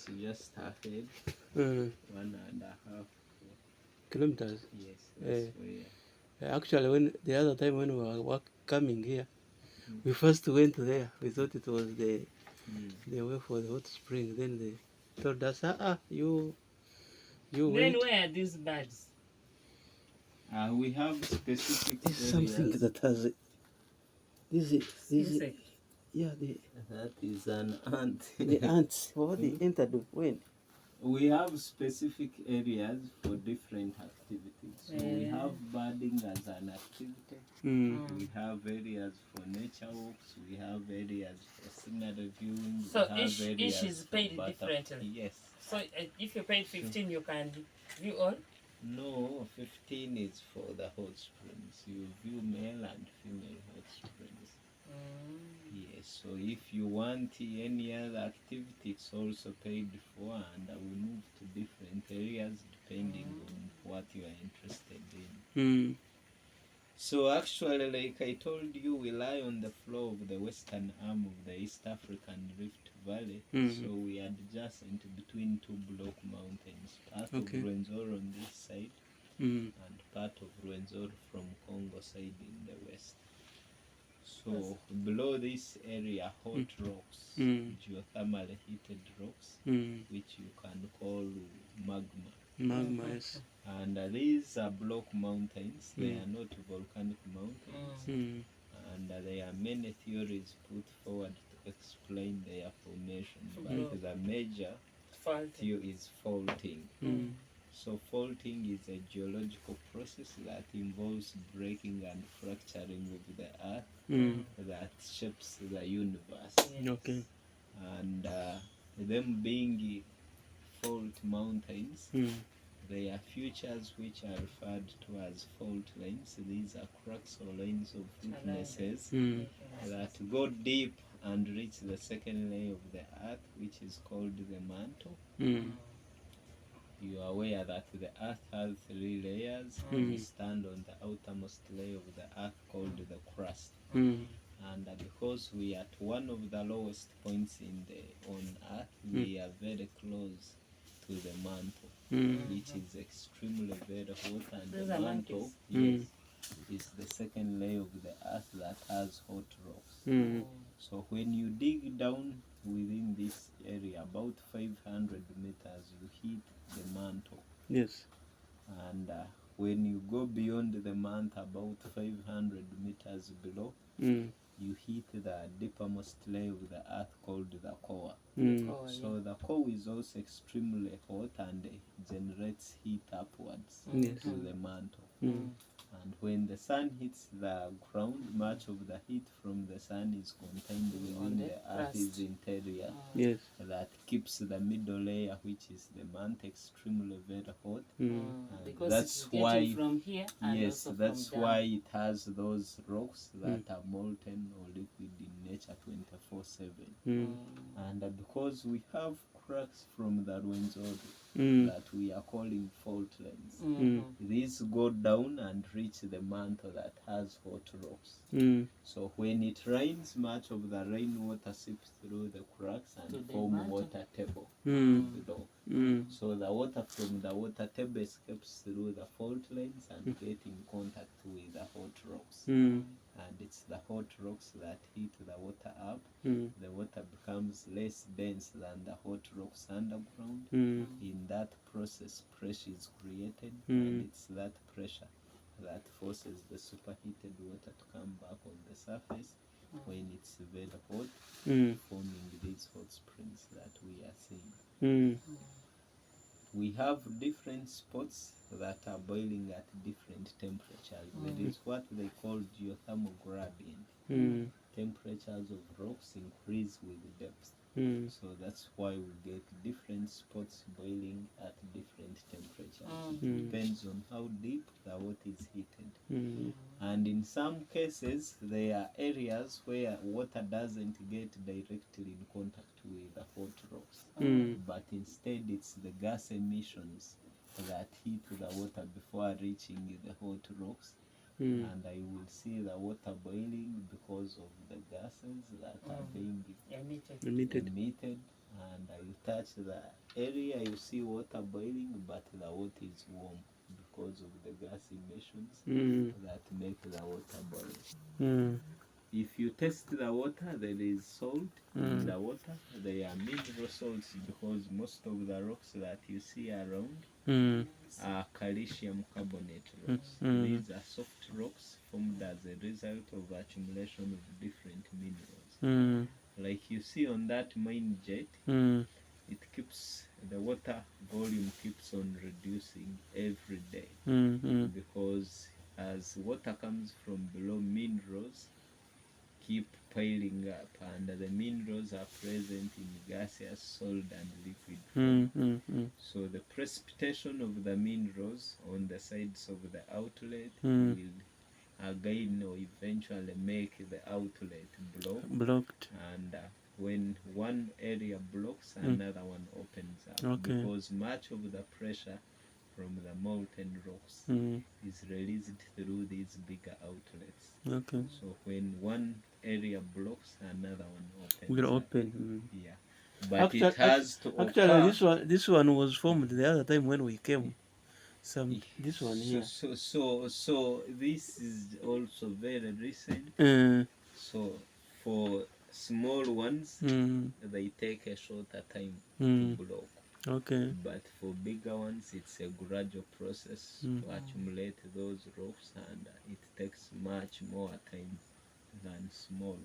It's just ahead, Mm. 1.5 Kilometers. Yes, that's where. Actually, when the other time when we were coming here, we first went there. We thought it was the way for the hot spring. Then they told us, you Then wait. where are these birds? We have specific This is areas. something that has Insect. That is an ant. the ants. What they entered when? We have specific areas for different activities. So we have birding as an activity. We have areas for nature walks. We have areas for scenery viewing. So we have each is paid differently. Yes. So if you paid 15, you can view all? No, 15 is for the hot springs. You view male and female hot springs. Yes, so if you want any other activity, it's also paid for, and I will move to different areas depending on what you are interested in. So actually, like I told you, we lie on the floor of the western arm of the East African Rift Valley. So we are adjacent between two block mountains, part of Rwenzori on this side and part of Rwenzori from Congo side in the west. So below this area, hot rocks, geothermally heated rocks, which you can call magma. Magma, yes. And these are block mountains. They are not volcanic mountains. And there are many theories put forward to explain their formation. But the major theory is faulting. So faulting is a geological process that involves breaking and fracturing of the earth that shapes the universe. Okay. And them being fault mountains, there are features which are referred to as fault lines. These are cracks or lines of weaknesses that go deep and reach the second layer of the earth, which is called the mantle. You are aware that the earth has 3 layers. We stand on the outermost layer of the earth called the crust. And because we are at one of the lowest points on earth, we are very close to the mantle, which is extremely very hot. And the mantle is the second layer of the earth that has hot rocks. So when you dig down within this area, about 500 meters, you hit the mantle. Yes. And when you go beyond the mantle, about 500 meters below, you hit the deepermost layer of the earth called the core. So the core is also extremely hot and generates heat upwards to the mantle. And when the sun hits the ground, much of the heat from the sun is contained within the earth's interior. That keeps the middle layer, which is the mantle, extremely very hot. Because that's it's why getting from here and also that's from why down. it has those rocks that are molten or liquid in nature 24/7. And because we have cracks from the Rwenzori that we are calling fault lines, these go down and reach the mantle that has hot rocks. So when it rains, much of the rainwater seeps through the cracks and form water table below. So the water from the water table escapes through the fault lines and get in contact with the hot rocks. And it's the hot rocks that heat the water up. The water becomes less dense than the hot rocks underground. In that process, pressure is created, and it's that pressure that forces the superheated water to come back on the surface when it's very hot, forming these hot springs that we are seeing. We have different spots that are boiling at different temperatures. There is what they call geothermal gradient. Temperatures of rocks increase with depth. So that's why we get different spots boiling at different temperatures. It depends on how deep the water is heated. And in some cases, there are areas where water doesn't get directly in contact with the hot rocks. But instead it's the gas emissions that heat the water before reaching the hot rocks. And I will see the water boiling because of the gases that are being emitted, and you touch the area, you see water boiling, but the water is warm because of the gas emissions that make the water boil. If you test the water, there is salt in the water. They are mineral salts because most of the rocks that you see around are calcium carbonate rocks. These are soft rocks formed as a result of accumulation of different minerals. Like you see on that mine jet, it keeps, the water volume keeps on reducing every day because as water comes from below, minerals keep piling up, and the minerals are present in gaseous, solid, and liquid form. So the precipitation of the minerals on the sides of the outlet will again or eventually make the outlet blocked. And when one area blocks, another one opens up, because much of the pressure from the molten rocks is released through these bigger outlets. So when one area blocks, another one opens. Will open. Yeah, but it has to actually, this one was formed the other time when we came. This one here. So this is also very recent. So for small ones, they take a shorter time to block. But for bigger ones, it's a gradual process to accumulate those rocks, and it takes much more time than small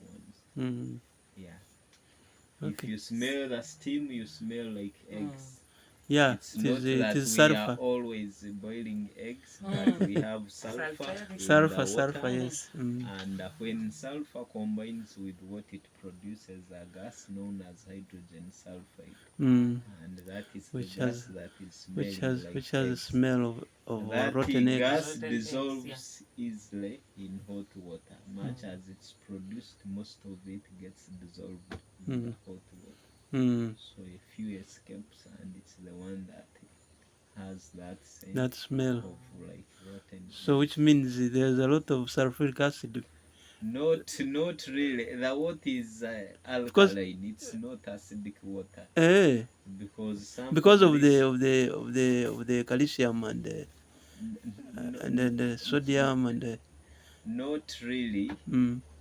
ones. Yeah. If you smell the steam, you smell like eggs. Yeah, it's not that we sulfur. are always boiling eggs, but we have sulfur in Sulfur, the water, yes. And when sulfur combines with what it produces, a gas known as hydrogen sulfide, and that is the gas that is smelling like which has eggs. a smell of that rotten eggs. gas dissolves easily in hot water. Much as it's produced, most of it gets dissolved in the hot water. So a few escapes, and it's the one that has that smell of like rotten. So which means there's a lot of sulfuric acid. Not really. The water is alkaline. It's not acidic water. Because of the calcium and the sodium and not really.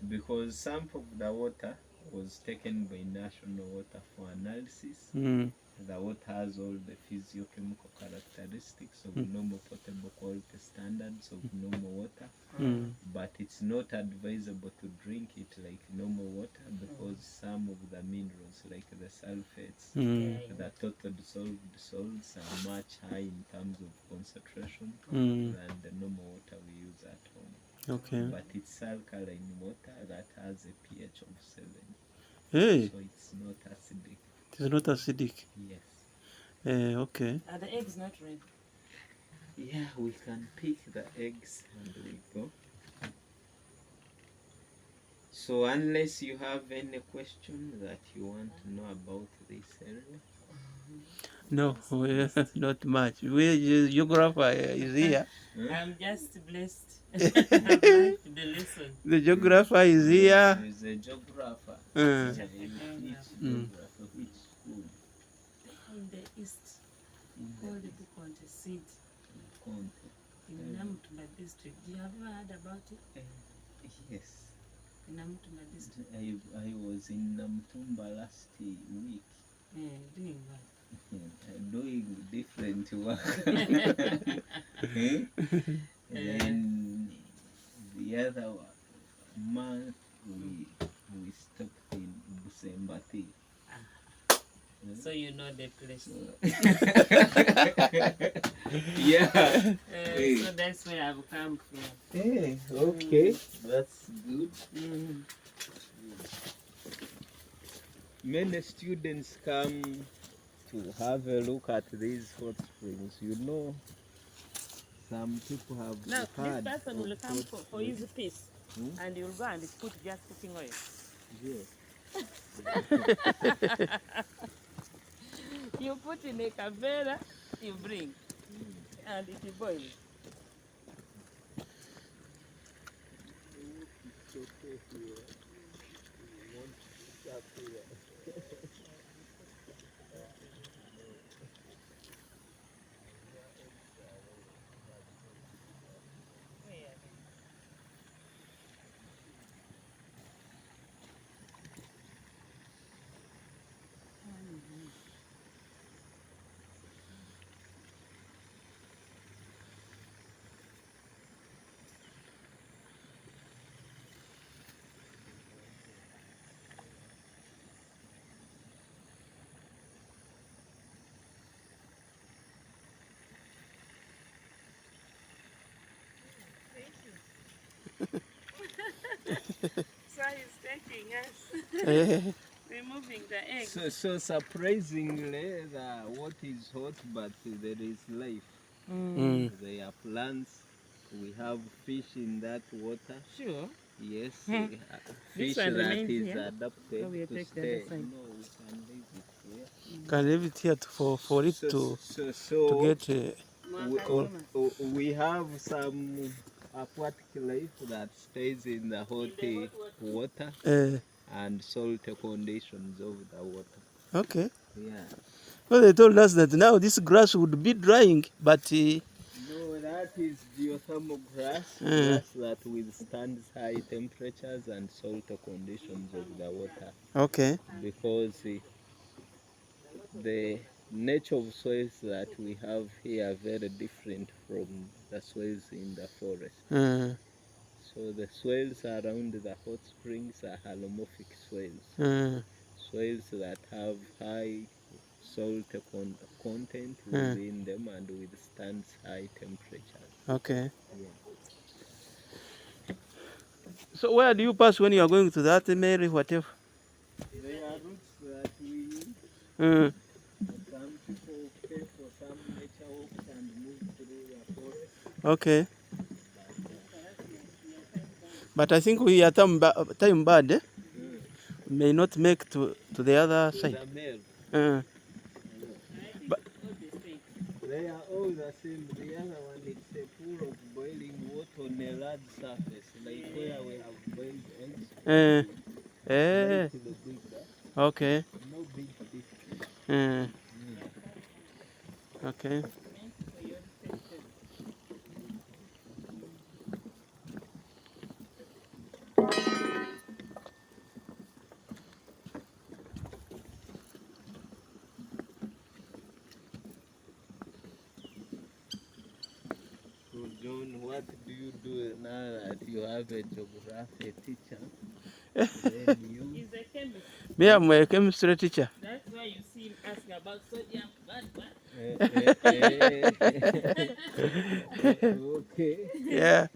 Because some of the water was taken by National Water for analysis. The water has all the physiochemical characteristics of normal potable quality standards of normal water, but it's not advisable to drink it like normal water, because some of the minerals, like the sulfates, the total dissolved salts, are much high in terms of concentration than the normal water we use at home. But it's alkaline water that has a pH of 7. So it's not acidic. It's not acidic. Yes. Are the eggs not red? Yeah, we can pick the eggs and we go. So unless you have any question that you want to know about this area? No, not much. Geographer is here. I'm just blessed. I've liked the lesson. The geographer is here. There is a geographer. Which school? In the east, called the Conte seat. In Namutuma district. Do you have ever heard about it? Yes. In Namutuma district. I was in Namtumba last week. Doing what? Doing different work. Then the other month we stopped in Busembati. So you know the place. Yeah. So that's where I've come from. Hey, okay. That's good. Many students come to have a look at these hot springs. You know, some people have Now, heard this person will come for his piece, Hmm? and you'll go and put just cooking oil. Yes. You put in a cavera, you bring, and it will boil. So he's taking us, Eh, removing the egg. So surprisingly, the water is hot, but there is life. mm. There are plants. We have fish in that water. Sure. Yes, This fish one that remains is here? adapted Or we to take the other stay. side? No, we can leave it here. Can leave it here for it to get we have some aquatic life that stays in the hot water and salt conditions of the water. okay. Yeah. Well, they told us that now this grass would be drying, but No, that is geothermal grass, grass that withstands high temperatures and salt conditions of the water. okay. Because the nature of soils that we have here are very different from the soils in the forest. So the soils around the hot springs are halomorphic soils, soils that have high salt content within them and withstands high temperatures. Okay. Yeah. So where do you pass when you are going to that Mary, whatever? There are routes that we use. Mm. Some people pay for some nature walks and move through the forest. Okay. But I think we are time bad. Eh? May not make to the other To side. the male. But They are all the same. The other one is a pool of boiling water on a large surface, like where we have boiled eggs. Slightly bigger. okay. No big difference. Okay. So John, what do you do now that you have a geography teacher? Then you He's a chemist. Me, I'm a chemistry teacher. That's why you see him asking about sodium. okay. Yeah.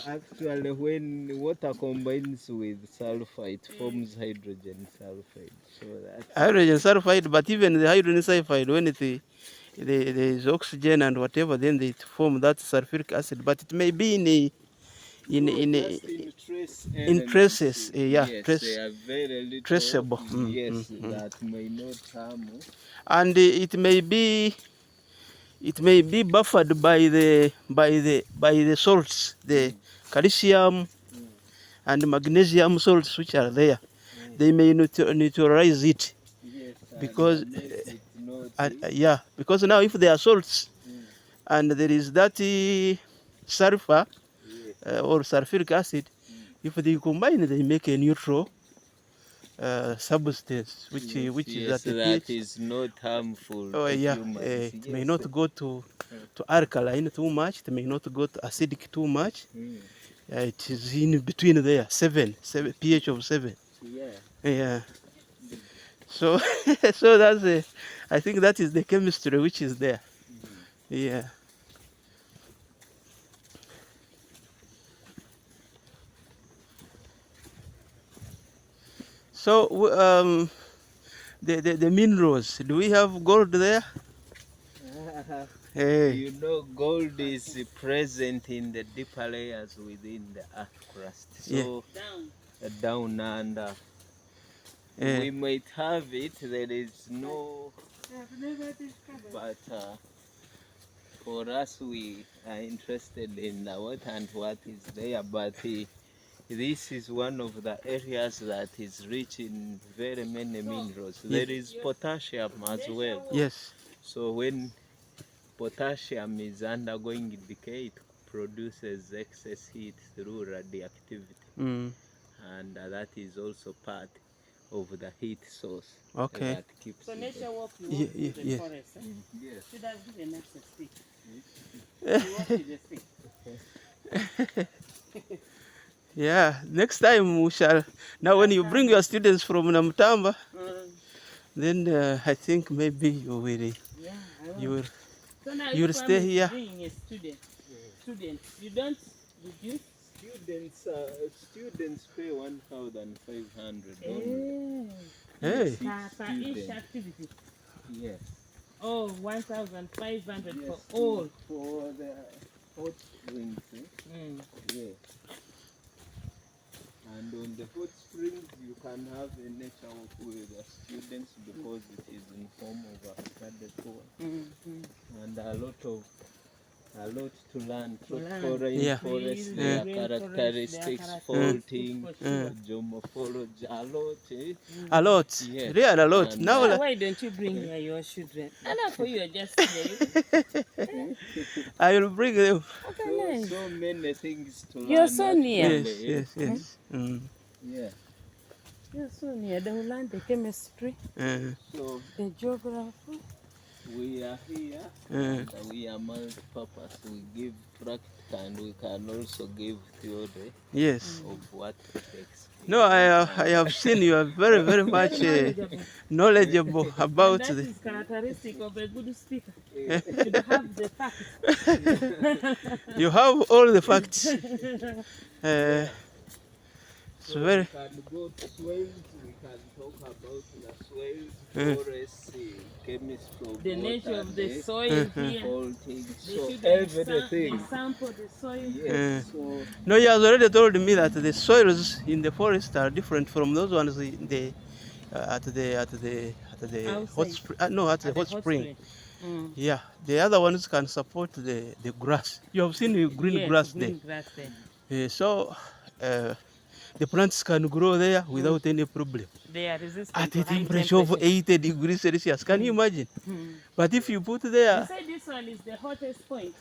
Actually, when water combines with sulfur, it forms hydrogen sulfide. So that's Hydrogen sulfide, but even the hydrogen sulfide, when there is oxygen and whatever, then they form that sulfuric acid. But it may be in traces. Yeah, yes, they are very little, traceable. Yes, that may not harm. And it may be buffered by the salts, the calcium and magnesium salts which are there. They may neutralize it. Yes, because yeah, because now if there are salts and there is that sulfur or sulfuric acid, if they combine, they make a neutral substance, which is at the that pH. is not harmful Oh to yeah, humans. it may not go to alkaline too much. It may not go to acidic too much. It is in between there, 7 pH of 7. Yeah. So so that's I think that is the chemistry which is there. Yeah. So the minerals, do we have gold there? Hey. You know, gold is present in the deeper layers within the earth crust. So down under. We might have it, there is no, but for us we are interested in the water and what is there, but this is one of the areas that is rich in very many minerals. There is potassium as well. Yes. So when potassium is undergoing decay, it produces excess heat through radioactivity. And that is also part of the heat source. Okay. That keeps So nature walk, you Yeah, walk to the yeah. forest. Yes. Should have given us a stick. You walk with the stick. Yeah, next time we shall. Now, when you bring your students from Namtamba, then I think maybe you will. Yeah, You will. So now You will if stay I'm here. being a student, you don't reduce students pay 1,500 only. Hey. Six Per each students. activity. Yes. Oh, 1,500 Yes, for all. For the hot springs. Yes. And on the hot springs, you can have a nature walk with the students because it is in form of a study tour. And a lot to learn. Tropical Yeah. rainforest, Trees, their rainforest, characteristics, their faulting, for sure. geomorphology, a lot. A lot. Yes. Really a lot. And, Now, Why don't you bring here your children? Enough for you are just here. I will bring them. Okay, nice. So many things to learn. You're so near. actually, Yes. Yeah. You're so near. They will learn the chemistry, So the geography. we are here and we are multi-purpose. We give practical and we can also give theory Yes. of what it takes. No, I have seen you are very, very much knowledgeable about And that the. is characteristic of a good speaker. You should have the facts. You have all the facts. It's So very. we can go to soils, we can talk about the soils, forests, chemistry of The water, nature of the soil here. faulting, They so should everything. sample the soil. Yes. So No, you has already told me that the soils in the forest are different from those ones in the at the hot Outside. spring. No, at the hot spring. Mm. Yeah, the other ones can support the grass. You have seen the green Yes, grass green grass there. there. So the plants can grow there without any problem. They are resistant At to a high temperature of 80 degrees Celsius. Can you imagine? Mm. But if you put You there, said this one is the hottest point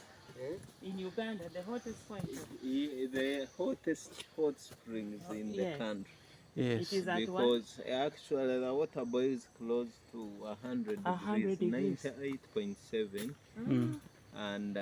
in Uganda, the hottest point. the hottest hot springs in the Yes. country. yes, It is at what? Because actually the water boils close to 100 100 degrees, degrees. 98.7, Mm. and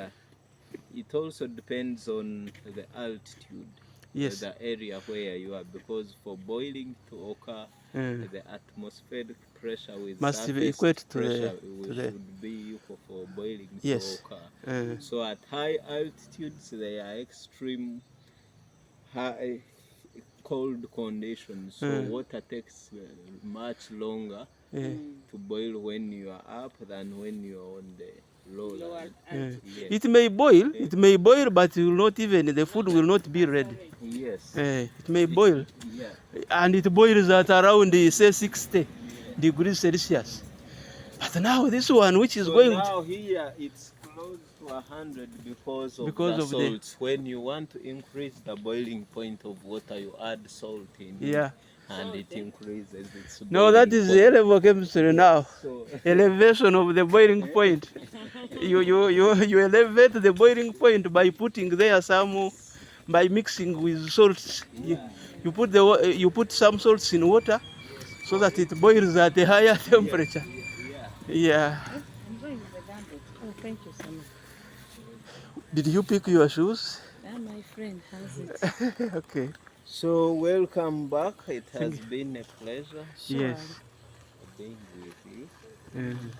it also depends on the altitude, yes, the area where you are, because for boiling to occur, the atmospheric pressure with Must be surface equal to pressure to the- should be equal for boiling Yes. to occur. So at high altitudes, they are extreme high cold conditions. So water takes much longer to boil when you are up than when you are on the low Lower land. Yes. It may boil, but it will not even the food will not be ready. Yes. It may boil, Yeah. and it boils at around say 60 degrees Celsius. But now this one, which is So going now here it's close to 100 because of Because the of the- salts. When you want to increase the boiling point of water, you add salt in it, Yeah. and it increases its No, that boiling is point. the level of chemistry now. So Elevation of the boiling point. You elevate the boiling point by putting there by mixing with salts. You put some salts in water so that it boils at a higher temperature. Yeah. I'm going with the blanket. Oh, thank you so much. Did you pick your shoes? My friend has it. Okay. So welcome back. It has been a pleasure Yes. being with you. Mhm.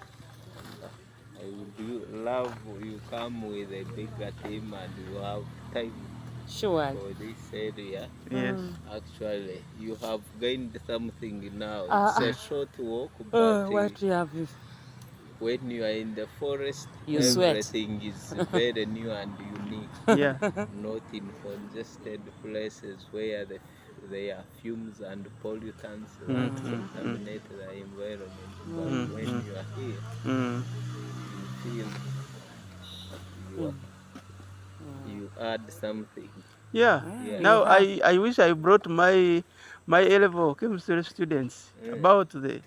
I would love you come with a bigger team and you have time Sure. for this area. Yes. Actually, you have gained something now. Ah, It's a short walk, but What you have? when you are in the forest, You sweat. everything is very new and unique. Yeah. Not in congested places where there are fumes and pollutants that contaminate the environment. But when you are here, Mm. you feel you add something. Yeah. Yeah. Now I wish I brought my A-level chemistry students about that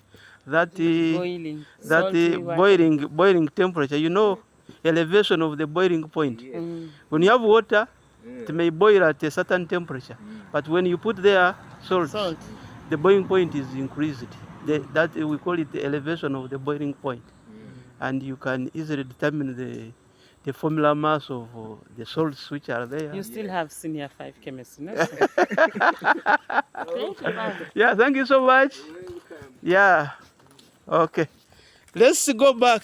Boiling. that salty water. boiling temperature. You know, elevation of the boiling point. Yes. When you have water, it may boil at a certain temperature, but when you put there salt, Salt. the boiling point is increased. That we call it the elevation of the boiling point, and you can easily determine the formula mass of the salts which are there. You still have senior 5 chemistry, no? Thank you, Father. Yeah, thank you so much. Yeah. Okay. Let's go back.